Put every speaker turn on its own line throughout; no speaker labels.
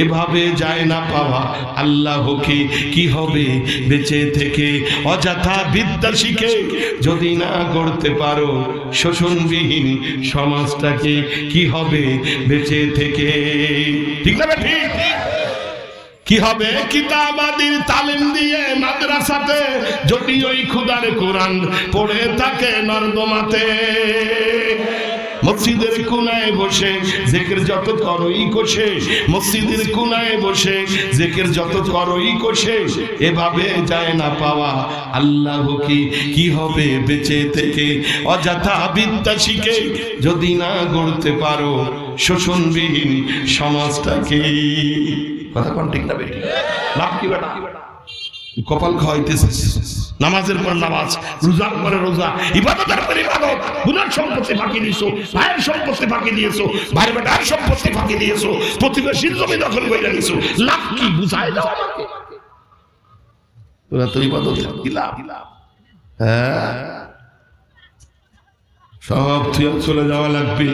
এভাবে যায় না পাওয়া আল্লাহকে কি হবে বেঁচে থেকে অযথা বিদ্যা শিখে যদি না গড়তে পারো শোষণবিহীন সমাজটাকে কি হবে বেঁচে থেকে ঠিক না ঠিক কি হবে কিতাবাদির তালিম দিয়ে মাদ্রাসাতে যদি ওই খুদার কোরআন পড়ে থাকে নর্দমাতে মসজিদের কোনায় বসে জিকির যত করোই কোষে মসজিদের কোনায় বসে জিকির যত করোই কোষে এভাবে যায় না পাওয়া আল্লাহ কি হবে বেঁচে থেকে অযথা বিদ্যা শিখে যদি না গড়তে পারো শোষণবিহীন সমাজটাকে কথা কোন ঠিক না বেটি লাভ কি বেটা কপাল খাওয়াইতেছে নামাজের পর নামাজ রোজার পরে রোজা ইবাদতের পর ইবাদত গুনার সম্পত্তি ফাঁকি দিয়েছো ভাইয়ের সম্পত্তি ফাঁকি দিয়েছো ভাইয়ের বেটার সম্পত্তি ফাঁকি দিয়েছো প্রতিবেশীর জমি দখল করে নিয়েছো লাভ কি বুঝায় দাও আমাকে তোরা তো ইবাদত কি লাভ হ্যাঁ সব তুই চলে যাওয়া লাগবে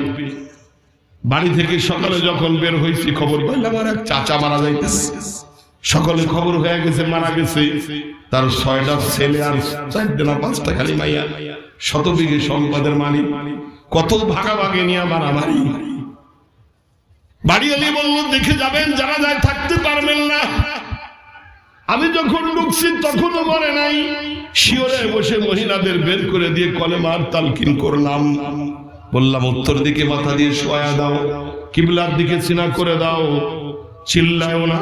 বাড়ি থেকে সকালে যখন বের হয়েছি খবর পাইলাম আমার এক চাচা মারা যাইতেছে সকলে খবর হয়ে গেছে মারা গেছে তার 6টা ছেলে আর 4টা না 5টা খালি মাইয়া 100 বিঘে সম্পদের মালিক কত ভাগাভাগি নিয়ে মারামারি বাড়ি এলি বলল দেখে যাবেন যারা যায় থাকতে পারবেন না আমি যখন ঢুকছি তখনও মরে নাই শিওরে বসে মহিলাদের বের করে দিয়ে কলেমার তালকিন করলাম বললাম উত্তর দিকে মাথা দিয়ে শোয়া দাও কিবলার দিকে সিনা করে দাও চিল্লায়ও না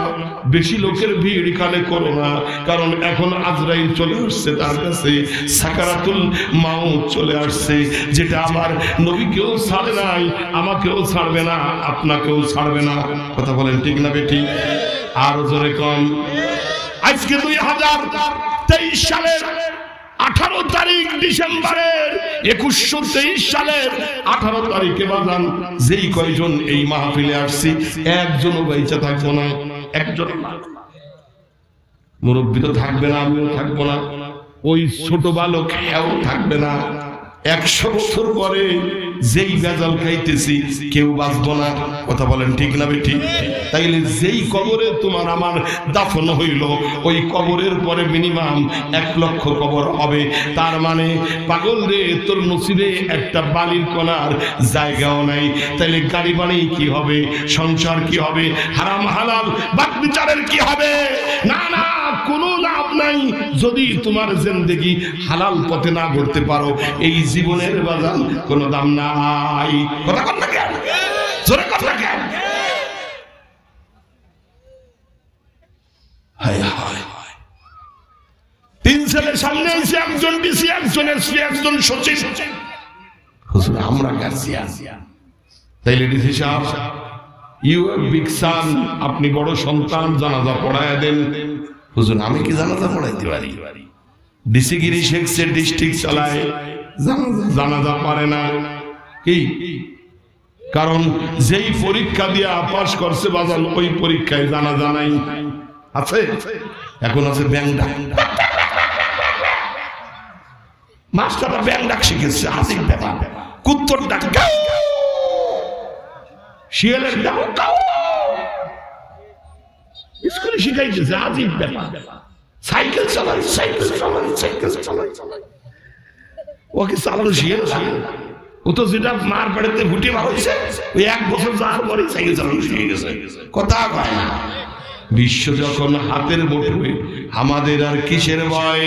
বেশি লোকের ভিড় কানে করো না কারণ এখন আজরাইল চলে আসছে তার কাছে সাকারাতুল মাউত চলে আসছে যেটা আমার নবীকেও ছাড়ে নাই আমাকেও ছাড়বে না আপনাকেও ছাড়বে না কথা বলেন ঠিক না বেটি আর জোরে কম আজকে 2023 সালের 18 তারিখ ডিসেম্বরের 2123 সালের 18 তারিখে বাজান যেই কয়জন এই মাহফিলে আসছি একজনও বেঁচে থাকবো না একজন মুরব্বী তো থাকবে না আমিও থাকবো না ওই ছোট বালক এও থাকবে না 100 বছর পরে যেই গাজাল খাইতেছি কেউ বাঁচবো না কথা বলেন ঠিক না বেটি তাইলে যেই কবরে তোমার আমার দাফন হইল ওই কবরের পরে মিনিমাম 1 লক্ষ কবর হবে তার মানে পাগল রে তোর নসিবে একটা বালির কণার জায়গাও নাই তাইলে গাড়ি বাড়ি কি হবে সংসার কি হবে হারাম হালাল বাক বিচারের কি হবে না না কোনো লাভ নাই যদি তোমার জিন্দেগি হালাল পথে না গড়তে পারো এই জীবনের বাজান কোনো দাম নাই কথা কর না কেন জোরে কথা কেন হায় হায় 3 ছেলের সামনে এসে একজন ডিসি একজন এসপি একজন সচিব হুজুর আমরা গার্জিয়ান তাইলে ডিসি সাহেব ইউ আর বিগ সান আপনি বড় সন্তান জানাজা পড়ায় দেন হুজুর আমি কি জানাজা পড়াইতে পারি ডিসি গিরি শেখছে ডিস্ট্রিক্ট চালায় জানাজা পারে না কি কারণ যেই পরীক্ষা দিয়ে পাস করছে বাজান ওই পরীক্ষায় জানাজা নাই আছে এখন আছে ব্যাংক ডাক মাস্টাররা ব্যাংক ডাক শিখেছে হাসির ব্যাপার কুত্তর ডাক শিয়ালের ডাক স্কুলে শিখাইতেছে হাসির ব্যাপার সাইকেল চালাই ওকে চালানো শিখে ও তো যেটা মার পেড়েতে ফুটে বার হয়েছে ওই 1 বছর যাওয়ার পরে সাইকেল চালানো শিখে গেছে কথা কয় না বিশ্ব যখন হাতের মুঠোয় আমাদের আর কিসের ভয়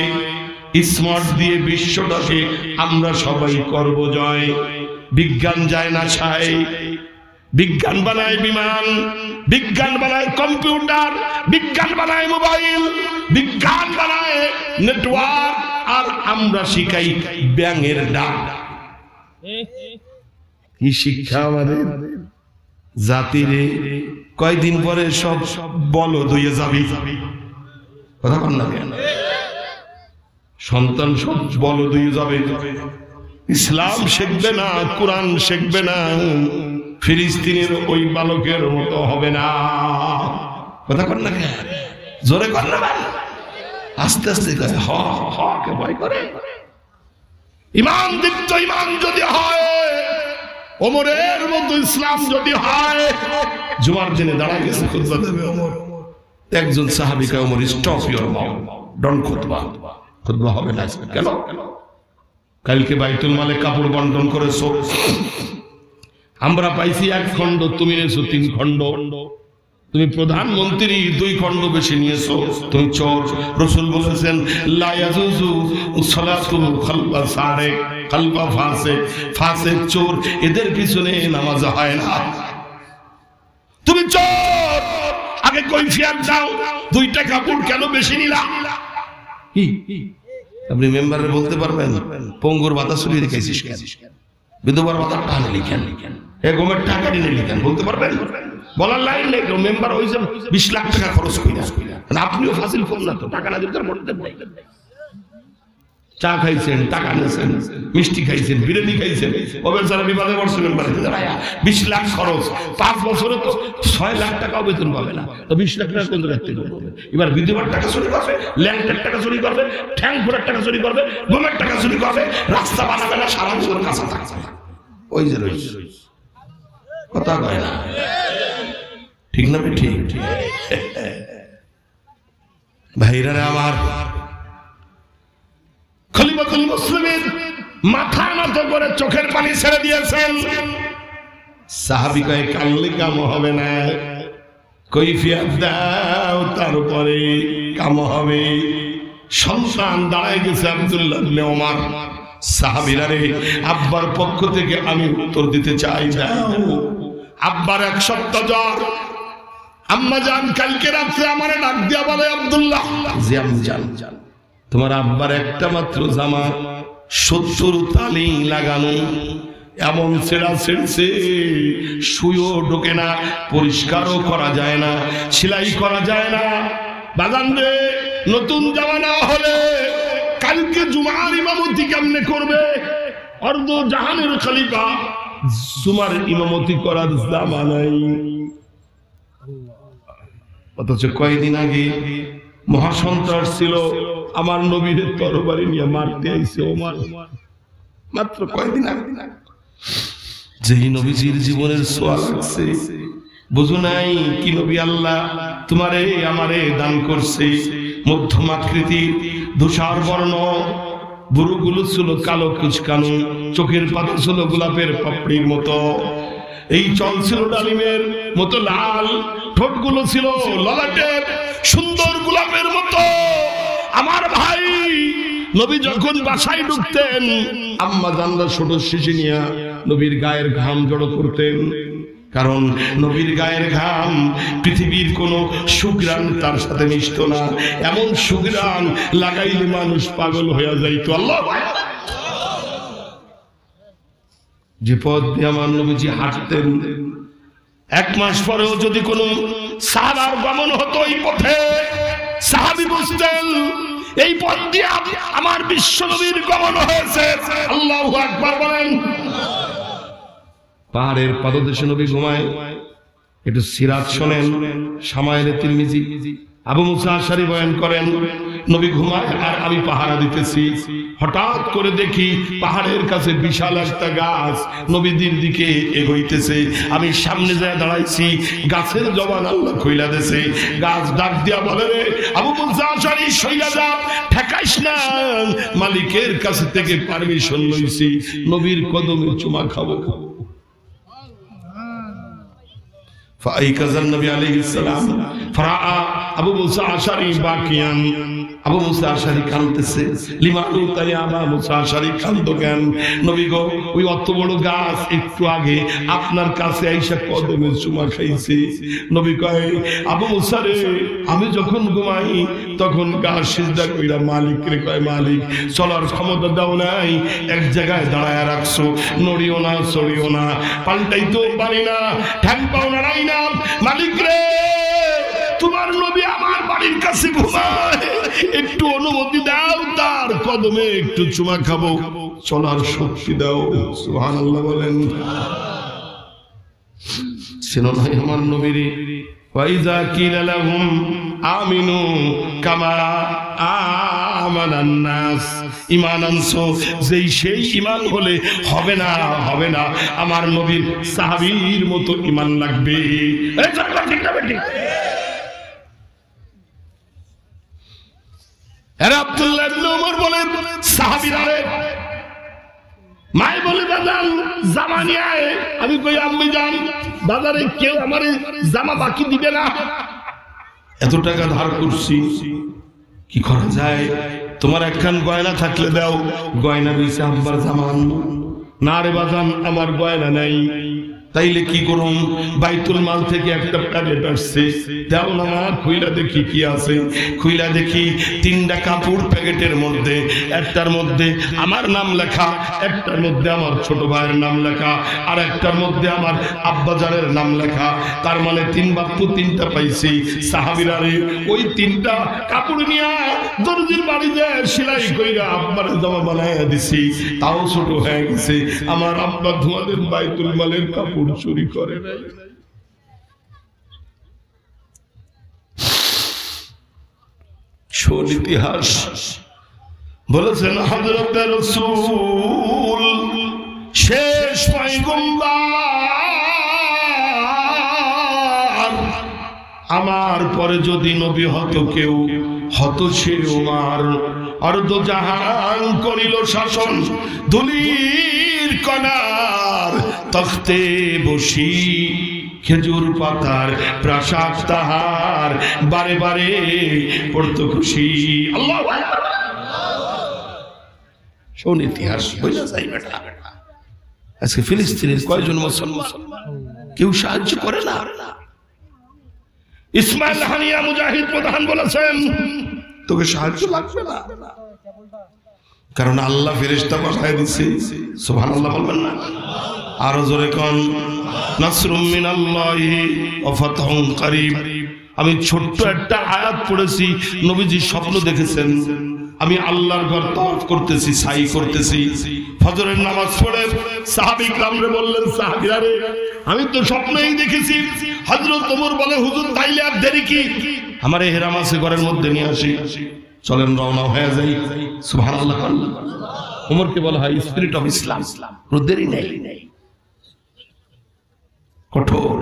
স্মার্ট দিয়ে বিশ্বটাকে আমরা সবাই করব জয় বিজ্ঞান যায় না ছাই বিজ্ঞান বানায় বিমান বিজ্ঞান বানায় কম্পিউটার বিজ্ঞান বানায় মোবাইল বিজ্ঞান বানায় নেটওয়ার্ক আর আমরা শিখাই ব্যাঙের ডাক কি শিক্ষা আমাদের জাতিরে কয়দিন পরে সব বলদ হয়ে যাবি কথা বল না কেন সন্তান সব বলদ হয়ে যাবে ইসলাম শিখবে না কোরআন শিখবে না ফিলিস্তিনের ওই বালকের মতো হবে না কথা বল না কেন জোরে কর না আস্তে আস্তে করে হ হ কে ভয় করে ইমান দীপ্ত ইমান যদি হয় ওমরের মতো ইসলাম যদি হয়, জুমার দিনে দাঁড়ায় গেছে খুতবা দেবে ওমর, একজন সাহাবী কয় Omar stop your mouth, don't খুতবা, খুতবা হবে না। কেন? কালকে বাইতুল মালে কাপড় বন্টন করেছো, আমরা পাইছি 1 খণ্ড, তুমি নিয়েছো 3 খণ্ড, তুমি প্রধানমন্ত্রী 2 খণ্ড বেশি নিয়েছো, তুমি চোর। রাসূল বলেছেন লা ইয়াজুজু সালাতু খালফা সারিক, খালফা ফাসিক, ফাসিক চোর, এদের পিছনে নামাজ হয় না। তুমি চোর, আগে কৈফিয়ত দাও, 2টা কাপড় কেন বেশি নিলা? কি আপনি মেম্বারে বলতে পারবেন পঙ্গুর ভাতা চুরি রেখেছিস কেন, বিধবার ভাতার টাকা লিখেন, এ গমের টাকা নিয়ে লিখেন, বলতে পারবেন? বলার লাইন নেই। মেম্বার হয়েছে 20 লাখ টাকা খরচ করিয়া, আপনিও ফাজিল ফোন না তো, টাকা না দিতে মরতে নাই। চা খাইছেন, টাকা নিয়েছেন, মিষ্টি খাইছেন, বিরিয়ানি খাইছেন, ওবেন সারা বিবাদে পড়ছে মেম্বারে 20 লাখ খরচ, 5 বছরে তো 6 লাখ টাকাও বেতন পাবে না, তো 20 লাখ টাকা কোন রাখতে করবে? এবার বিধবার টাকা চুরি করবে, ল্যান্ডের টাকা চুরি করবে, ঠ্যাং ফোড়ার টাকা চুরি করবে, গমের টাকা চুরি করবে, রাস্তা বানাবে না, সারা বছর কাঁচা থাকবে। ওই যে রয়েছে কথা কয় না, ঠিক না? ঠিক ভাইরা আমার, খলিফাতুল মুসলিমিন মাথা নত করে চোখের পানি ছেড়ে দিয়েছেন। সাহাবী কয় কানলে কাম হবে না, কৈফিয়ত দাও, তার উপরে কাম হবে। সন্তান দাঁড়ায় গেছে আব্দুল্লাহ ইবনে ওমর, সাহাবীরা রে, আব্বার পক্ষ থেকে আমি উত্তর দিতে চাই, দাও। আব্বার 1 সপ্তাহ জ্বর, আম্মা জান কালকে রাতে আমারে ডাক দিয়া বলে আব্দুল্লাহ, জি আম্মা জান, তোমার আব্বার একটা মাত্র জামা 70 তালি লাগানো, এমন ছেঁড়া ছেড়ছে, শুয়েও ঢোকে না, পরিষ্কারও করা যায় না, সেলাই করা যায় না। বাজান রে, নতুন জামা না হলে কালকে জুমার ইমামতি কেমনে করবে? অর্ধ জাহানের খলিফা, জুমার ইমামতি করার জামা নাই। অথচ কয়েকদিন আগে মহাসন্ত্রাস ছিল, আমার নবীর তরবারি নিয়ে মারতে আইছে ওমর, মাত্র কয়েকদিন আগে। যেই নবীজির জীবনের ছোঁয়া লাগছে, বুঝো নাই কি নবী আল্লাহ তোমারে আমারে দান করছে? মধ্যমাকৃতি, ধূসর বর্ণ, বুড়োগুলো ছিল কালো কুচকানো, চোখের পাতা ছিল গোলাপের পাপড়ির মতো, এই চল ছিল ডালিমের মতো লাল, ঠোঁটগুলো ছিল ললাটের সুন্দর গোলাপের মতো। আমার ভাই নবী যখন বাসায় ঢুকতেন, আম্মা জানরা ছোট শিশু নিয়ে নবীর গায়ের ঘাম জড়ো করতেন, কারণ নবীর গায়ের ঘাম পৃথিবীর কোন সুঘ্রাণ তার সাথে মিশত না, এমন সুঘ্রাণ লাগাইলে মানুষ পাগল হয়ে যাইত। আল্লাহ, যে পথ দিয়ে আমার নবীজি হাঁটতেন, 1 মাস পরেও যদি কোন সাহাবার গমন হতো এই পথে, সাহাবী বুঝতেন এই পথ দিয়ে আমার বিশ্ব নবীর গমন হয়েছে। আল্লাহু আকবার বলেন। পাহাড়ের পাদদেশে নবী ঘুমায়, একটু সিরাত শোনেন, শামায়েলে তিরমিজি, আবু মুসা আশআরী বয়ান করেন, নবী ঘুমায় আর আমি পাহারা দিতেছি, হঠাৎ করে দেখি পাহাড়ের কাছে বিশাল একটা গাছ নবীদের দিকে এগোইতেছে। আমি সামনে যায় দাঁড়াইছি, গাছের জবান আল্লাহ খুইলা দিয়েছে। গাছ ডাক দিয়া বলে, রে আবু মুসা আশআরী, সইয়া যা, ঠেকাইস না, মালিকের কাছে থেকে পারমিশন লইছি, নবীর কদমে চুমা খাবো। ফাইকাযান নবী আলাইহিস সালাম ফারা আবু মুসা আশআরী বাকিয়ান, আবু মুসা আশআরী কাঁদতেছে। লিমানু তাই আবু মুসা আশআরী কাঁদতো কেন? নবী গো, ওই অত বড় গাছ একটু আগে আপনার কাছে আইসা কদমে চুমা খাইছে। নবী কয়, আবু মুসা রে, আমি যখন ঘুমাই তখন গাছ সিজদা কইরা মালিক রে কয়, মালিক চলার ক্ষমতা দাও নাই, এক জায়গায় দাঁড়ায় রাখছো, নড়িও না চড়িও না, পাল্টাইতেও পারি না, ঠ্যাং পাও না, মালিক রে তোমার নবী আমার বাড়ির কাছে ঘুমায়, একটু অনুমতি দাও, তার কদমে একটু চুমা খাবো, চলার শক্তি দাও। সুবহানাল্লাহ বলেন। শোনো না আমার নবীর ওয়াইযা কিলা লাহুম আমিনু কামা আমানান নাস, ঈমান আনছো যেই সেই ঈমান হলে হবে না, হবে না, আমার নবীর সাহাবীর মতো ঈমান লাগবে। এই কথা ঠিক না বেটি? আরে আব্দুল্লাহ ইবনে ওমর বলেন সাহাবীরা রে, মাই বলে বাজান জামা নিয়ে আয়। আমি কই আম্মি জান বাজারে কেউ আমার জামা বাকি দিবে না, এত টাকা ধার করছি, কি করা যায়? তোমার একখান গয়না থাকলে দাও। গয়না দিয়েছে আব্বার জামা আনবো না রে বাজান, আমার গয়না নাই। তাইলে কি করুম? বাইতুল মাল থেকে একটা প্যাকেট আসছে, দাও না মা। খুইলা দেখি কি আছে। খুইলা দেখি 3টা কাপড় প্যাকেটের মধ্যে, একটার মধ্যে আমার নাম লেখা, একটার মধ্যে আমার ছোট ভাইয়ের নাম লেখা, আর একটার মধ্যে আমার আব্বাজানের নাম লেখা। তার মানে 3 বাপ্পু 3টা পাইছি। সাহাবীরা রে ওই 3টা কাপড় নিয়ে দর্জির বাড়ি যায় সেলাই কইরা আব্বার জামা বানাইয়া দিছি, তাও ছোট হয়ে গেছে। আমার আব্বা তোমাদের বাইতুল মালের কাপড় চুরি করে নাই। শোন ইতিহাস বলেছেন হযরত রাসূল শেষ পয়গম্বর, আমার পরে যদি নবী হতো কেউ হতো সে ওমর। অর্ধ জাহান করিল শাসন, ধুলির কণার তখতে বসি, খেজুর পাতার প্রাসাদ তাহার, বারে বারে পড়তো খুশি। আল্লাহু আকবার। শোন ইতিহাস বুঝা যায় বেটা। আজকে ফিলিস্তিনের কয়জন মুসলমান কেউ সাহায্য করে না। ইসমাইল হানিয়া মুজাহিদ প্রধান বলেছেন তোকে সাহায্য লাগবে না, কারণ আল্লাহ ফেরেশতা পাঠিয়ে দিয়েছে। সুবহানাল্লাহ বলবেন না? আরো জোরে কোন নাসরুম মিনাল্লাহি ওয়া ফাতহুন করিব। আমি ছোট্ট একটা আয়াত পড়েছি, নবীজি স্বপ্ন দেখেছেন আমি আল্লাহর ঘর তওয়াফ করতেছি, সাই করতেছি। ফজরের নামাজ পড়ে সাহাবী কিরামরে বললেন, সাহাবীরা রে আমি তো স্বপ্নেই দেখেছি। হযরত ওমর বলে হুজুর তাইলে আর দেরি কি, আমার ইহরাম আছে ঘরের মধ্যে নিয়ে আসি, চলেন রওনা হয়ে যাই। সুবহানাল্লাহ। ওমরকে বলা হয় স্পিরিট অফ ইসলাম, কোনো দেরি নেই, কঠোর।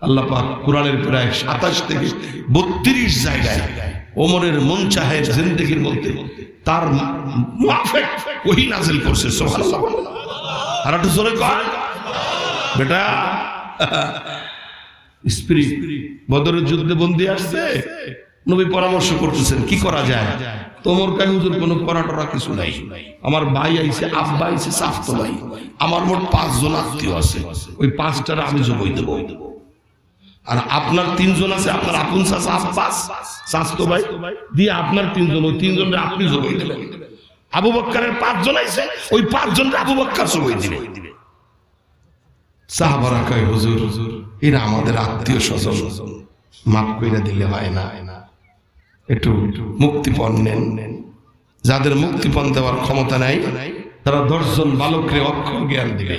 আল্লাহ পাক কুরআনের প্রায় 27 থেকে 32 জায়গায় ওমরের মন চাহে জিন্দেগির মধ্যে তার মুআফিক ওহী নাযিল করছে। সুবহানাল্লাহ। আর একটু জোরে কর বেটা। স্পিরিট বদরের যুদ্ধে বন্দী আসছে, নবী পরামর্শ করতেছেন কি করা যায়। তোমর কাই হুজুর কোনো করাটরা কিছু নাই, আমার ভাই আইছে, আব্বা আইছে, সাফতো ভাই, আমার মোট 5 জন আত্মীয় আছে, ওই 5টার আমি জবাই দেব। আর আপনার 3 জন আছে, আপনার আপন চাচা আব্বাস, সাফতো ভাই দিয়ে আপনার 3 জন, ওই 3 জনের আপনি জবাই দেবেন। আবু বকরের 5 জন আইছে, ওই 5 জনের আবু বকর জবাই দিবে। সাহাবারা কয় হুজুর এরা আমাদের আত্মীয় স্বজন, মাফ কইরা দিলে হয় না, একটু মুক্তিপণ নেন। যাদের মুক্তিপণ দেওয়ার ক্ষমতা নাই তারা 10 জন বালকরে অক্ষর জ্ঞান দিবে।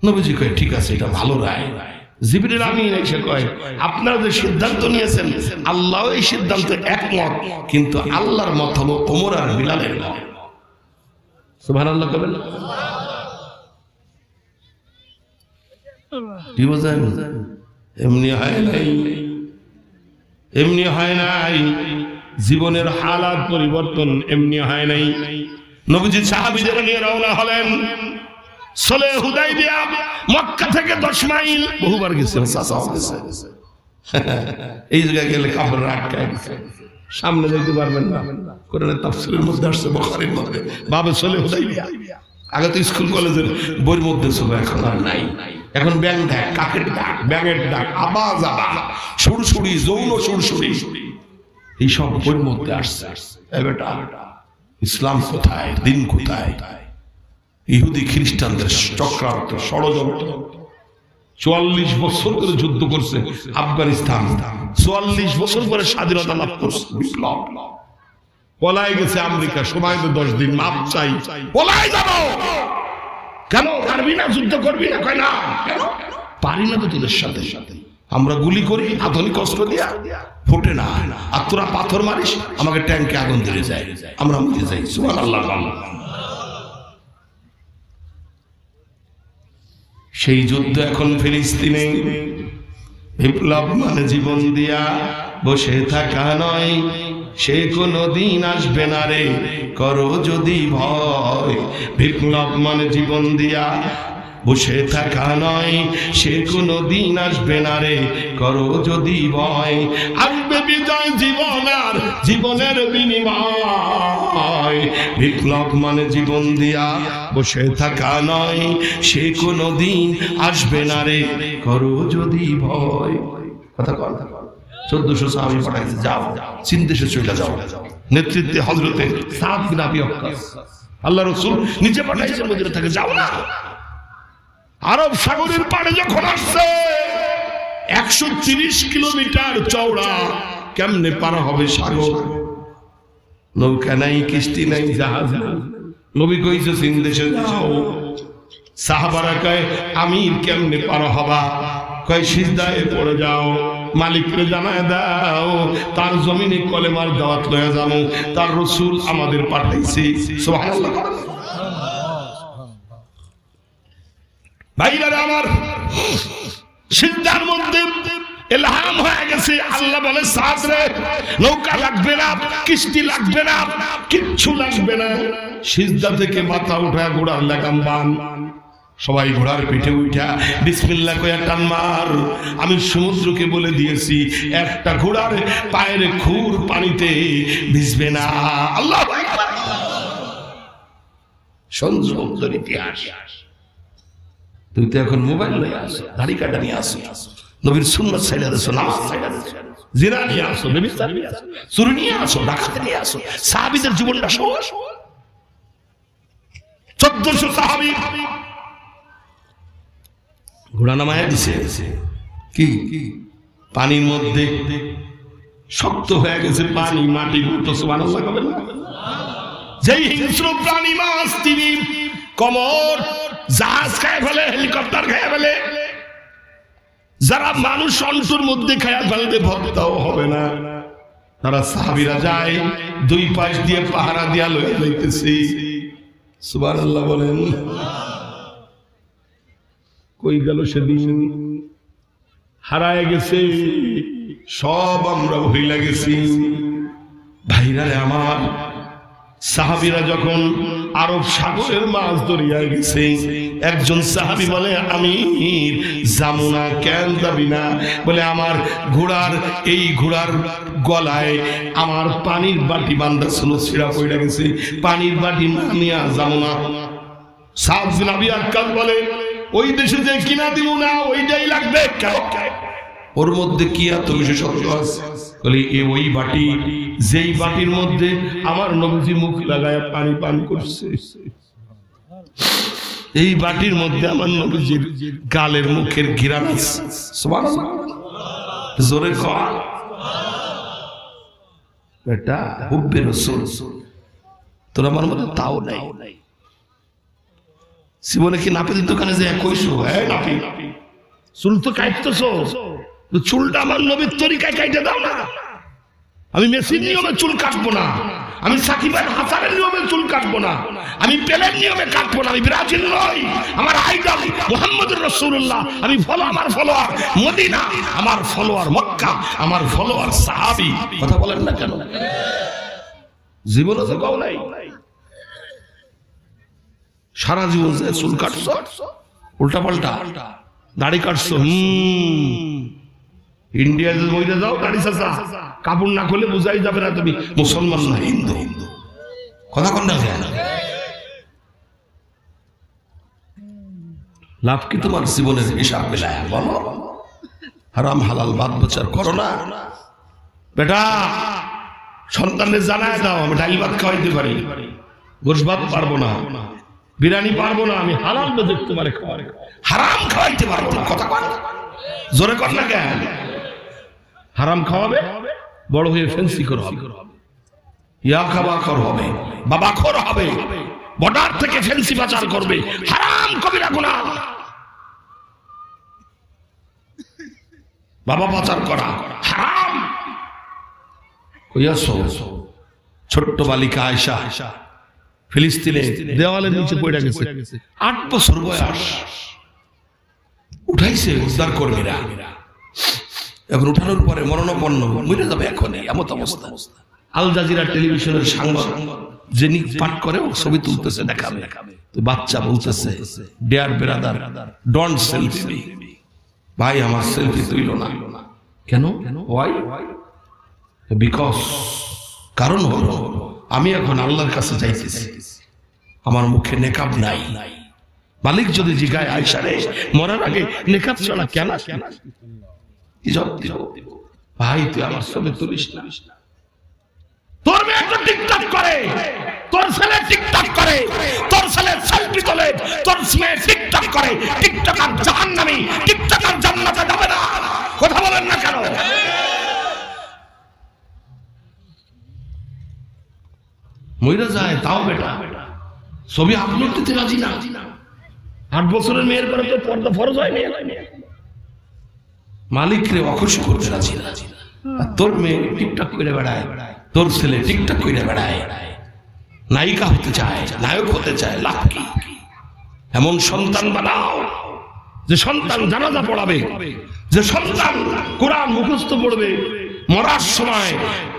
নবীজি কয় ঠিক আছে, এটা ভালো রায়। জিবরিল আমিন এসে কয় আপনারা যে সিদ্ধান্ত নিয়েছেন আল্লাহ এই সিদ্ধান্তে একমত, কিন্তু আল্লাহর মত হলো ওমর আর বিলালের মত। সুবহানাল্লাহ কবেন। কি বোঝেন? এমনি হয় নাই, এমনি হয় নাই। জীবনের হালাত পরিবর্তন এমনি হয় নাই। নবীজি সাহাবীদের নিয়ে রওনা হলেন। সলে হুদাইবিয়া মক্কা থেকে 10 মাইল, বহুবার গেছেন, এই জায়গায় গেলে কাপড় আটকায় গেছে, সামনে যেতে পারবেন না। কোরআনের তাফসীরের মধ্যে আসছে, বুখারীর মধ্যে, বাবে সলে হুদাইবিয়া। আগে তো স্কুল কলেজের বইয়ের মধ্যে ছিল, এখন আর নাই। এখন ব্যাং ডাক, কাকের ডাক, ব্যাঙের ডাক, আবাজ আবাজ, সুরসুরি, যৌন সুরসুরি, এইসব বইয়ের মধ্যে আসছে। বেটা ইসলাম কোথায়, দিন কোথায়? ইহুদি খ্রিস্টানদের চক্রান্ত, ষড়যন্ত্র। 44 বছর ধরে যুদ্ধ করছে আফগানিস্তান, 44 বছর পরে স্বাধীনতা লাভ করছে, বিপ্লব। পলাই গেছে আমেরিকা, সময় তো 10 দিন, মাপ চাই, পলাই যাবো। কেন পারবি না, যুদ্ধ করবি না? কয় না, কেন পারি না তো তোদের সাথে। আমরা গুলি করি আধুনিক অস্ত্র দিয়া, ফোটে না। আর তোরা পাথর মারিস, আমাকে ট্যাঙ্কে আগুন ধরে যায়, আমরা মরে যাই। সুবহানাল্লাহ। সেই যুদ্ধ এখন ফিলিস্তিনে। বিপ্লব মানে জীবন দিয়া বসে থাকা নয়, সে কোনো দিন আসবে না রে, করো যদি ভয়। বিপ্লব মানে জীবন দিয়া বসে থাকা নয়, সে কোনো দিন আসবে না রে, করো যদি ভয়। আসবে বিজয় জীবন আর জীবনের বিনিময়। বিপ্লব মানে জীবন দিয়া বসে থাকা নয়, সে কোনো দিন আসবে না রে, করো যদি ভয়। কথা কর। 1400 সাহাবী পাঠাইছে, যাও চীন দেশে চলে যাও। নেতৃত্বে হযরতে সাদ বিন আবি ওয়াক্কাস। আল্লাহ রাসূল নিচে পাঠাইছে, মদিনা থেকে যাও না। আরব সাগরের পাড়ে যখন আসছে, 130 কিলোমিটার চওড়া, কেমনে পার হবে সাগর? নৌকা নাই, কিস্তি নাই, জাহাজ নাই। নবী কইছে চীন দেশে যাও। সাহাবারা কয় আমির কেমনে পার হবা? কয় সিজদায় পড়ে যাও, মালিককে জানায় দাও তার জমিনে কলেমার দাওয়াত লয়ে যাবো, তার রাসূল আমাদের পাঠাইছে। সুবহানাল্লাহ। ভাইরা আমার, সিজদার মধ্যে ইলহাম হয়ে গেছে। আল্লাহ বলে সাদ রে, নৌকা লাগবে না, কিস্তি লাগবে না, কিচ্ছু লাগবে না। সিজদা থেকে মাথা উঠায় ঘোড়ার লাগাম বান। সবাই ঘোড়ার পিঠে উঠা বিসমিল্লাহ কইয়া টান মার। আমি সমুদ্রকে বলে দিয়েছি একটা ঘোড়ার পায়ের খুর পানিতে ভিজবে না। আল্লাহু আকবার। সুন্দর ইতিহাস। তুই তো এখন মোবাইল নিয়ে আসো, দাড়ি কাটা নিয়ে আসো, নবীর সুন্নাত ছাইড়া দিছো, নামাজ ছাইড়া দিছো, জিনা নিয়ে আসো, ব্যভিচার নিয়ে আসো, চুরি নিয়ে আসো, ডাকাতি নিয়ে আসো। সাহাবীদের জীবনটা সহজ। 1400 সাহাবী ঘোড়া নামায়া দিছে। কি পানির মধ্যে শক্ত হয়ে গেছে পানি, মাটির মতো। সুবহানাল্লাহ কবেন না? যেই হিংস্র প্রাণী মাছ, তিনি কমর জাহাজ খায় ফেলে, হেলিকপ্টার খায় ফেলে। যারা মানুষ অন্তর মধ্যে খায়া ফেলবে, ভক্তাও হবে না। তারা সাহাবীরা যায়, দুই পাশ দিয়ে পাহারা দিয়া লইয়া যাইতেছে। সুবহানাল্লাহ বলেন। কই গেল সেদিন? হারায় গেছে সব, আমরা ভুইলা গেছি। ভাইরা আমার, সাহাবীরা যখন আরব সাগরের মাছ দরিয়ায় গেছে, একজন সাহাবী বলে আমির যাবো না। কেন যাবি না? বলে আমার ঘোড়ার, এই ঘোড়ার গলায় আমার পানির বাটি বান্ধা ছিল, ছিঁড়া পড়ে গেছে, পানির বাটি নিয়ে যাবো না। সাদ বিন আবি ওয়াক্কাস বলে ওই দেশে যে কিনা দিব না, ওইটাই লাগবে। ওর মধ্যে কি এত বিশেষত্ব আছে? বলে ওই বাটি, যেই বাটির মধ্যে আমার নবীজি মুখ লাগায় পানি পান করছে, এই বাটির মধ্যে আমার নবীজির গালের মুখের ঘিরান আছে। সুবহানাল্লাহ। জোরে কর বেটা, হুব্বে রাসূল তোর আমার মধ্যে তাও নাই। জীবনে কি নাপিতের দোকানে যে কইছো, হ্যাঁ নাপি চুল তো কাটতেছো, চুলটা আমার নবীর তরিকায় কাটে দাও না। আমি মেসির নিয়মে চুল কাটবো না, আমি সাকিব আল হাসানের নিয়মে চুল কাটবো না, আমি পেলের নিয়মে কাটবো না। আমি ব্রাজিল নই, আমার আইডল মুহাম্মদুর রাসূলুল্লাহ। আমি আমার ফলোয়ার মদিনা, আমার ফলোয়ার মক্কা, আমার ফলোয়ার সাহাবী। কথা বলেন না কেন? জীবনে তো গাও নাই। সারা জীবন চুল কাটছো, উল্টা পাল্টা দাড়ি কাটছো। ইন্ডিয়া মইরা যাও, দাড়ি চাচা কাপড় না খুলে বুঝাই যাবে না তুমি মুসলমান না হিন্দু। কথা কন না, লাভ কি তোমার জীবনের হিসাব মিলায় বলো? হারাম হালাল বাদ বিচার করো না বেটা। সন্তানদের জানায় দাও আমি ডাল ভাত খাওয়াইতে পারি, গোশ ভাত পারবো না, বিরিয়ানি পারবো না, আমি হালাল বেজে তোমারে খাওয়াই, হারাম খাওয়াইতে পারবো না। কথা কন, জোরে কর না কেন? হারাম খাওয়াবে, বড় হয়ে ফেন্সি কর হবে, ইয়া খাবা কর হবে, বাবা খোর হবে, বর্ডার থেকে ফেন্সি পাচার করবে, হারাম কবিরা গুনাহ। বাবা পাচার করা হারাম। ছোট্ট বালিকা আয়েশা ফিলিস্তিনে দেওয়ালের নিচে পড়ে গেছে, 8 বছর বয়স। উঠাইছে উদ্ধার কর্মীরা, এখন উঠানোর পরে মরণাপন্ন, মরে যাবে এখনই, এমন অবস্থা। আল জাজিরা টেলিভিশনের সাংবাদিক যিনি পাঠ করে ও ছবি তুলতেছে, দেখাবে। তো বাচ্চা বলতেছে, dear brother don't selfie me, ভাই আমার সেলফি তুইল না। কেন? ওয়াই? বিকজ, কারণ হলো আমি এখন আল্লাহর কাছে যাইতেছি, আমার মুখে নেকাব নাই। মালিক যদি জিগায়, আয়েশা রে মরার আগে নেকাব ছাড়া কেন? কি জবাব দিব? ভাই তুই আমার ছবি তুলিস না। তোর মেয়ে একটা টিকটক করে, তোর ছেলে টিকটক করে, তোর ছেলে সেলফি তোলে, তোর মেয়ে টিকটক করে। টিকটকার জাহান্নামী, টিকটকার জান্নাতে যাবে না। কথা বলেন না কেন? মইরা যায় তাও বেটা ছবি আপলোড দিতে রাজি না। 8 বছরের মেয়ের পরে তো পর্দা ফরজ হয়নি। মালিক রে অখুশি করতে রাজি না। আর তোর মেয়ে টিকটক করে বেড়ায়, তোর ছেলে টিকটক করে বেড়ায়, নায়িকা হতে চায়, নায়ক হতে চায়, লাভ কি? এমন সন্তান বানাও যে সন্তান জানাজা পড়াবে, যে সন্তান কোরআন মুখস্থ পড়বে, মরার সময়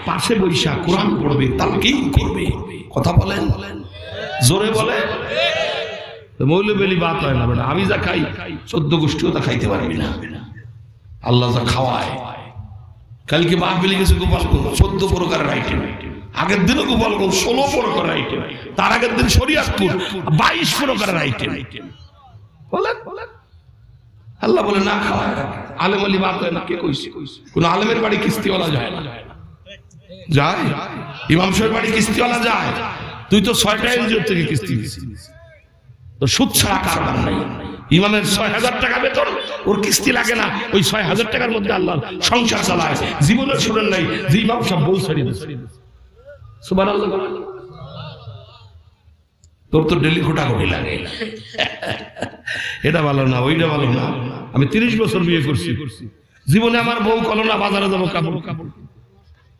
পাশে বৈশা কোরআন পড়বে, তালকিন করবে। কথা বলেন, জোরে বলে। মৌলবেলি বাত হয় না বেটা। আমি যা খাই 14 গোষ্ঠীও তা খাইতে পারবি না। আল্লাহ যা খাওয়ায়, কালকে মাহফিলে গেছে গোপালগঞ্জ 14 প্রকারের আইটেম, আগের দিনও গোপালগঞ্জ 16 প্রকারের আইটেম, তার আগের দিন শরীয়তপুর 22 প্রকারের আইটেম। বলেন আল্লাহ বলে না খাওয়ায়। আলেম আলী বাত হয় না, কে কইছে? কোন আলেমের বাড়ি কিস্তিওয়ালা যায় না? যায়? ইমাম সাহেবের বাড়ি কিস্তিওয়ালা যায়? তুই তো 6টা এনজিও থেকে কিস্তি দিছিস, তো সুদ ছাড়া কারবার নাই। ইমামের 6000 টাকা বেতন, ওর কিস্তি লাগে না। ওই 6000 টাকার মধ্যে আল্লাহ সংসার চালায়। জীবনে শুনেন নাই যে ইমাম সাহেব বউ ছাড়িয়ে দিচ্ছে? সুবহানাল্লাহ। তোর তো ডেলি খোটাখুটি লাগে, এটা ভালো না, ওইটা ভালো না। আমি 30 বছর বিয়ে করছি, জীবনে আমার বউ কলো না বাজারে যাবো কাপড়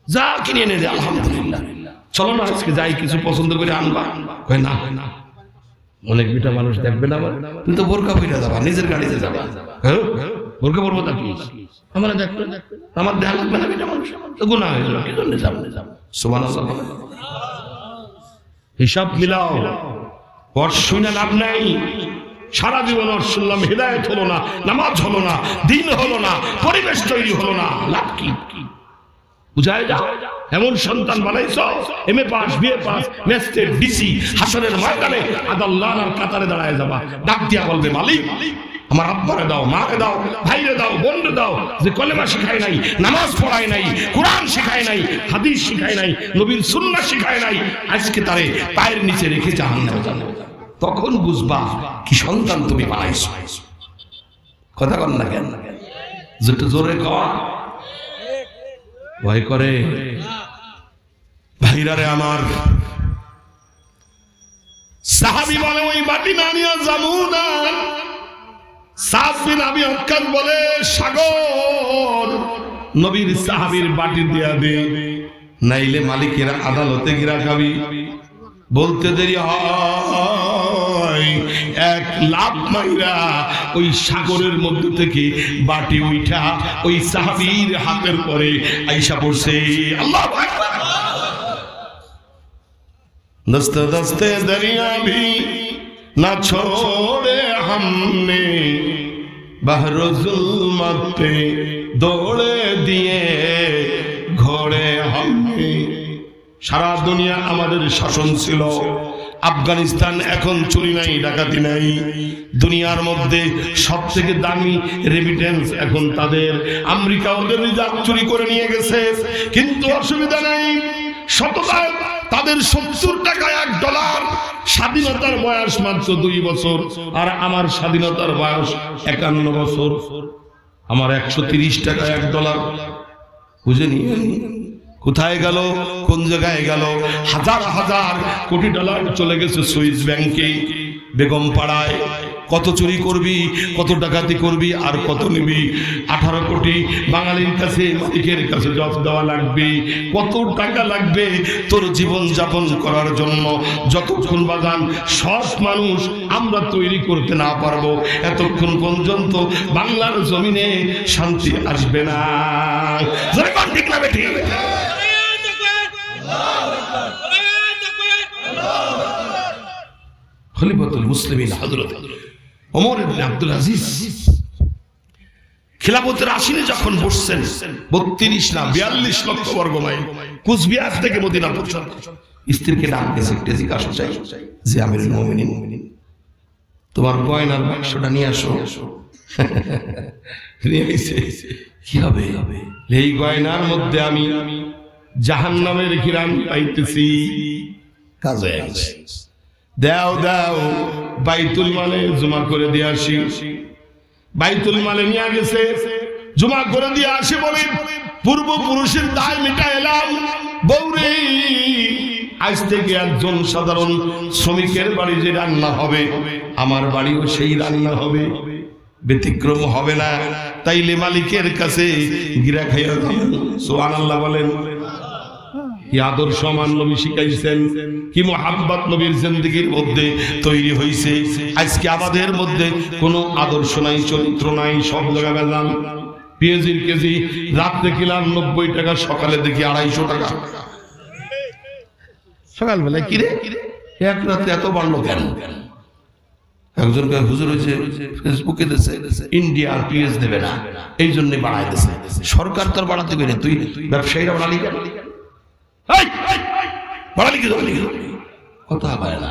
যা কিনে এনে দে, আলহামদুলিল্লাহ। চলো না আজকে যাই, কিছু পছন্দ করে আনবা। কয় না, অনেক বিটা মানুষ দেখবে না আমার। তুমি তো বোরকা পরে যাবা, নিজের গাড়িতে যাবা। হ্যাঁ বোরকা পরবো তা কি? আমার দেখবে, আমার দেখা লাগবে না বিটা মানুষ, তো গুনাহ হয়ে যাবে। কি জন্য যাবো? সুবহানাল্লাহ। হিসাব মিলাও। ওর শুনে লাভ নাই। সারা জীবন ওর শুনলাম, হিদায়াত হলো না, নামাজ হলো না, দিন হলো না, পরিবেশ তৈরি হলো না, লাভ কি? বুঝায় যা। এমন সন্তান বানাইছ, MA pass, BA pass, magistrate, DC, হাসরের ময়দানে আল্লাহর কাতারে দাঁড়ায় যাবা। ডাক দিয়া বলবে, মালিক আমার আব্বারে দাও, মাকে দাও, ভাইরে দাও, বোনরে দাও, যে কলেমা শিখায় নাই, নামাজ পড়ায় নাই, কোরআন শিখায় নাই, হাদিস শিখায় নাই, নবীর সুন্নাহ শিখায় নাই, আজকে তারে পায়ের নিচে রেখে জাহান্নামে যাবে। তখন বুঝবা কি সন্তান তুমি বানাইছো। কথা বল না কেন? যেটা জোরে কওয়া ভয় করে। ভাইরারে আমার, সাহাবী বলে ওই বাটি না নিয়ে যাবো না। সাদ বিন আবি ওয়াক্কাস বলে সাগর নবীর সাহাবীর বাটি দিয়া দে, নাইলে মালিকের আদালতে গিরা খাবি। বলতে দেরি হয়, 1 লাফ মাইরা ওই সাগরের মধ্যে থেকে বাটি উঠা ওই সাহাবীর হাতের পরে আইসা পড়ছে। আল্লাহু আকবার। দস্তে দস্তে দরিয়া ভি না ছোড়ে हमने बहरो जुल्मत पे दौड़े दिए घोड़े हमने। সারা দুনিয়া আমাদের শাসন ছিল। আফগানিস্তান এখন চুরি নাই, ডাকাতি নাই। দুনিয়ার মধ্যে সবথেকে দামি রেমিটেন্স এখন তাদের। আমেরিকা ওদের রিজার্ভ চুরি করে নিয়ে গেছে, কিন্তু অসুবিধা নাই। শতকরা তাদের 70 টাকা $1। স্বাধীনতার বয়স মাত্র 2 বছর, আর আমার স্বাধীনতার বয়স 51 বছর। আমার 130 টাকা $1। বুঝে নিয়ে কোথায় গেল, কোন জায়গায় গেল? হাজার হাজার কোটি ডলার চলে গেছে সুইস ব্যাংকে, বেগম পাড়ায়। কত চুরি করবি, কত ডাকাতি করবি, আর কত নিবি। 18 কোটি বাঙালির কাছে, মালিকের কাছে জব দেওয়া লাগবে। কত টাকা লাগবে তোর জীবন যাপন করার জন্য? যতক্ষণ বাগান সব মানুষ আমরা তৈরি করতে না পারবো, এতক্ষণ পর্যন্ত বাংলার জমিনে শান্তি আসবে না। ঠিক না বেঠিক? খলিফাতুল মুসলিমিন হযরত ওমর ইবনে আব্দুল আজিজ খিলাফতের আসনে যখন বসছেন, 32 না 42 লক্ষ বর্গ মাইল কুচবিহার থেকে মদিনা পর্যন্ত, স্ত্রীকে ডাক দিয়েছে, একটা জিজ্ঞাসা চাই যে আমিরুল মুমিনিন, তোমার গয়নার বাক্সটা নিয়ে আসো। কি হবে? এই গয়নার মধ্যে আমি জাহান্নামের ঘিরান পাইতেছি। কাজে দাও দাও, বাইতুল মালে জমা করে দিয়ে আসি। বাইতুল মালে নিয়ে গেছে, জমা করে দিয়ে আসে। বলে পূর্বপুরুষের দায় মিটা এলাম। বৌরে, আজ থেকে একজন সাধারণ শ্রমিকের বাড়ি যে রান্না হবে, আমার বাড়িও সেই রান্না হবে, ব্যতিক্রম হবে না। তাইলে মালিকের কাছে গিরা খাইয়া সুবহানাল্লাহ বলেন। কি আদর্শ আমার নবী শিখাইছেন, কি মুহাব্বত নবীর জিন্দেগির মধ্যে তৈরি হয়েছে। আজকে আমাদের মধ্যে কোনো আদর্শ নাই, চরিত্র নাই, সব জায়গা বেজাল। পেঁয়াজের কেজি রাত্রে কিলাম 90 টাকা, সকালে দেখি 250 টাকা। সকালবেলায় কিরে এক রাতে এত বাড়লো কেন? একজন হুজুর হয়েছে ফেসবুকে দিয়েছে ইন্ডিয়া আর পেঁয়াজ দেবে না, এই জন্য বাড়াই দিয়েছে। সরকার তো বাড়াতে পারে, তুই ব্যবসায়ীরা বাড়ালি কেন? কথা হয় না,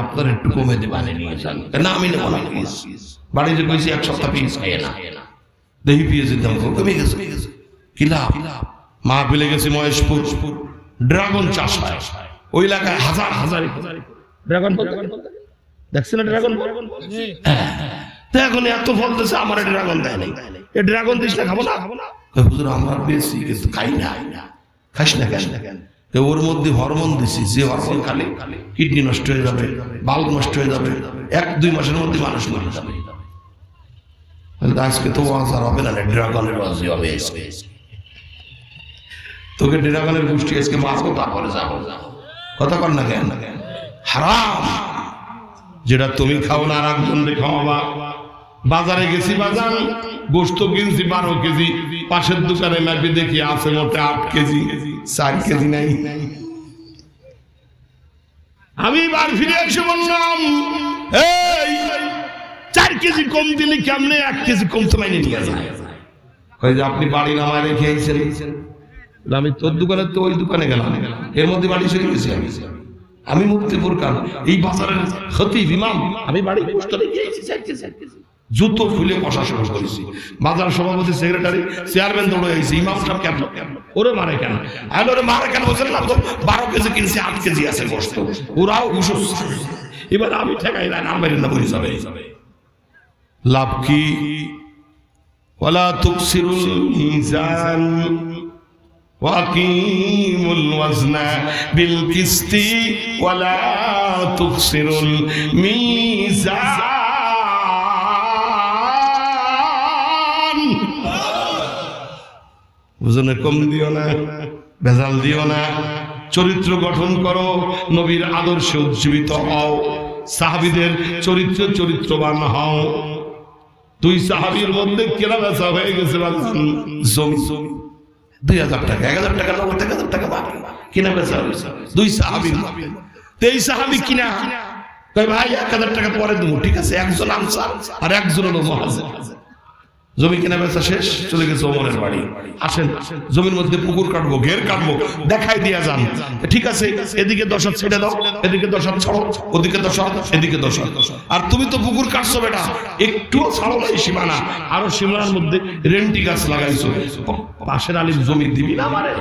আপনার একটু কমে দেবানে নিয়েছেন না, আমি নেব না। বাড়ি যে কইছি 1 সপ্তাহ পেঁয়াজ খাইয়ে না, দেখি পেঁয়াজের দাম কমে গেছে। কি লাভ? মা ফেলে গেছে মহেশপুর, ড্রাগন চাষ হয় ওই এলাকায়, হাজার হাজার ড্রাগন দেখছেন। ড্রাগন তো এখন এত ফল দিচ্ছে, আমার ড্রাগন দেয় নাই। এই ড্রাগন দিস না, খাবো না। হুজুর আমার বেশি কিন্তু খাই না। খাইস না কেন? ওর মধ্যে হরমোন দিছি, যে হরমোন খালি কিডনি নষ্ট হয়ে যাবে, বাল্ব নষ্ট হয়ে যাবে, 1-2 মাসের মধ্যে মানুষ মরে যাবে। আজকে তো আসার হবে না, ড্রাগনের বাজি হবে। তোকে ড্রাগনের গোষ্ঠী আজকে মারবো, তারপরে যাবো। কথা কর না কেন? হারাম যেটা তুমি খাও না, আর একজনকে খাওয়াবা। বাজারে গেছি, বাজার গোস্ত কিনছি 12 কেজি, পাশের দোকানে মাপি দেখি আছে মোটে 8 কেজি, 4 কেজি নাই। আমি বার ফিরে এসে বললাম, এই 4 কেজি কম দিলে কেমনে 1 কেজি কম তো মাইনে নিয়ে যায়। যে আপনি বাড়ি নামায় রেখে আইছেন, আমি তোর দোকানে তো ওই দোকানে গেলাম, এর মধ্যে বাড়ি চলে গেছি। আমি মুক্তিপুর কান এই বাজারের খতিব ইমাম, আমি বাড়ি গোস্ত রেখে আইছি 4 কেজি। জুতো খুলে কষা শুরু করেছি। বাজার সভাপতি, সেক্রেটারি, চেয়ারম্যান দৌড়ে আইছে, ইমাম সাহেব কেন ওরে মারে কেন? আর ওরে মারে কেন বলছেন না? তো 12 কেজি কিনছে, 8 কেজি আছে গোস্ত, ওরাও ঘুষুস। এবার আমি ঠেকাই না, নাম বেরিয়ে না বলে যাবে। লাভ কি? ওয়ালা তুকসিরুল মিজান ওয়াকিমুল ওয়াজনা বিল কিসতি ওয়ালা তুকসিরুল মিজান। ওজনে কম দিও না, ভেজাল দিও না, চরিত্র গঠন করো, নবীর আদর্শে উজ্জীবিত হও, সাহাবীদের চরিত্রবান হও। 2 সাহাবীর মধ্যে কেনা বেচা হয়ে গেছে জমি 2000 টাকা, 1000 টাকা, 90,000 টাকা বাকি কেনা বেচা হয়েছে 2 সাহাবীর। 23 সাহাবী কিনা কই ভাই 1000 টাকা পরে দেবো, ঠিক আছে। একজন আনসার আর একজন হলো মুহাজির। জমি কেনা বেচা শেষ, চলে গেছে ওমরের বাড়ি। আসেন জমির মধ্যে পুকুর কাটবো, ঘের কাটবো, দেখাই দিয়া যান। ঠিক আছে, এদিকে 10 হাত ছেড়ে দাও, এদিকে 10 হাত ছাড়ো, ওদিকে 10 হাত, এদিকে 10 হাত। আর তুমি তো পুকুর কাটছো বেটা, একটু ছাড়ো না সীমানা, আরো সীমানার মধ্যে রেন্টি গাছ লাগাইছো, পাশের আলিম জমি দিবি না আমারে?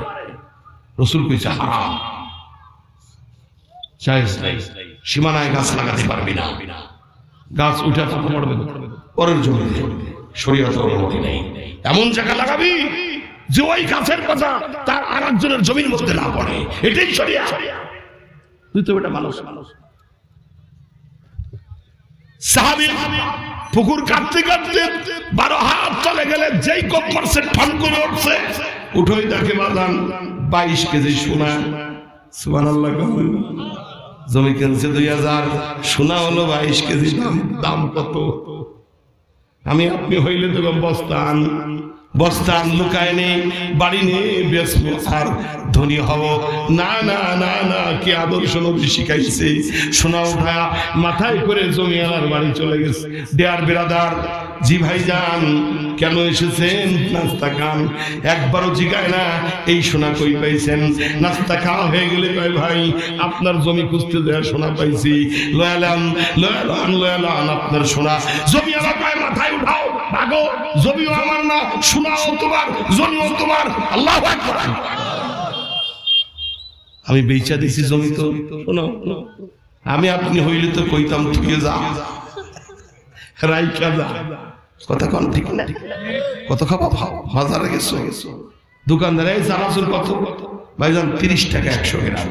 রাসূল কইছে হারাম, জায়েজ নাই, সীমানায় গাছ লাগাতে পারবি না। গাছ উঠা তো পড়বে পরের জমি, শরীয়তের অনুমতি নেই। এমন জায়গা লাগাবি যে ওই গাছের কথা তার আরেকজনের জমির মধ্যে না পড়ে, এটাই শরিয়া। তুই তো এটা মানুষ। সাহাবী পুকুর কাটতে কাটতে 12 হাত চলে গেলে যেই কোপ মারছে ঠান করে উঠছে, উঠোই দেখে বাদান 22 কেজি সোনা। সুবহানাল্লাহ। জমি কিনছে 2000, সোনা হলো 22 কেজি। দাম কত? আমি আপনি হইলে তো বস্তান বস্তান লুকায় নেই, বাড়ি নিয়ে বেচবো আর ধনী হব। না না না না, কি আদর্শ নবী শিখাইছে। সোনা উঠা মাথায় করে জমিওয়ালার বাড়ি চলে গেছে। দেয়ার বেরাদার, জি ভাই যান, কেন এসেছেন? নাস্তা খান। একবারও জিগায় না এই সোনা কই পাইছেন। নাস্তা খাওয়া হয়ে গেলে কয় ভাই আপনার জমি খুঁজতে দেয়া সোনা পাইছি, লয়ালাম লয়ালাম লয়ালাম আপনার সোনা। জমিওয়ালা কয় মাথায় উঠাও, ভাগো, জমিও আমার না, সোনাও তোমার, জমিও তোমার। আল্লাহু আকবার। আমি বেচা দিছি জমি তো। শোনো, আমি আপনি হইলে তো কইতাম তুই যা, রাইকা যা। কথা কোন ঠিক না? কত খাবো? বাজারে গেছো, দোকানদার এই চানাচুর কত? ভাইজান 30 টাকা 100 গ্রাম।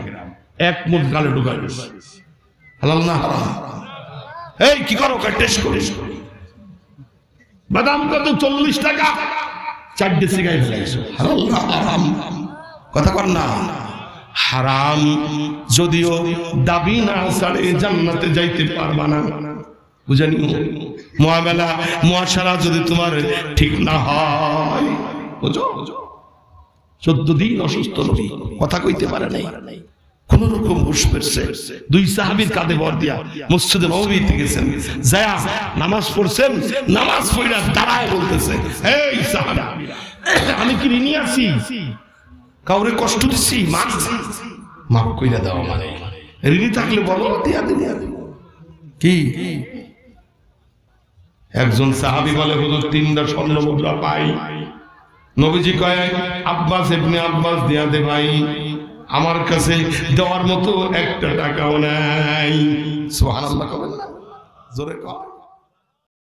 এক মুঠ গালে ঢুকাই দিছে। হালাল না হারাম? এই কি করো? টেস্ট করিস। বাদাম কত? 40 টাকা। 4টে সিগাই ফেলাইছো। হালাল না হারাম? কথা কর না। হারাম যদিও দাবি না ছাড়ে জান্নাতে যাইতে পারবা না। বুঝানি? মুআমালা মুআশারা যদি তোমার ঠিক না হয়, বুঝো 14 দিন অসুস্থ নবী, কথা কইতে পারে নাই, কোন রকম হুশ ফিরছে। 2 সাহাবীর কাঁধে ভর দিয়া মসজিদে নববীতে গেছেন, যায়া নামাজ পড়ছেন। নামাজ পড়া দাঁড়ায় বলতেছে, এই সাহাবা, আমি কি ঋণী আছি? কাউরে কষ্ট দিচ্ছি? মাফ কইরা দাও। মানে ঋণী থাকলে বলো, দিয়া দিয়া কি? একজন সাহাবী বলে, হুজুর 3টা স্বর্ণ মুদ্রা পাই। নবীজি কয়, আব্বাস ইবনে আব্বাস দিয়া দে ভাই, আমার কাছে দেওয়ার মতো 1 টাকাও নাই। সুবহানাল্লাহ। জোরে কর।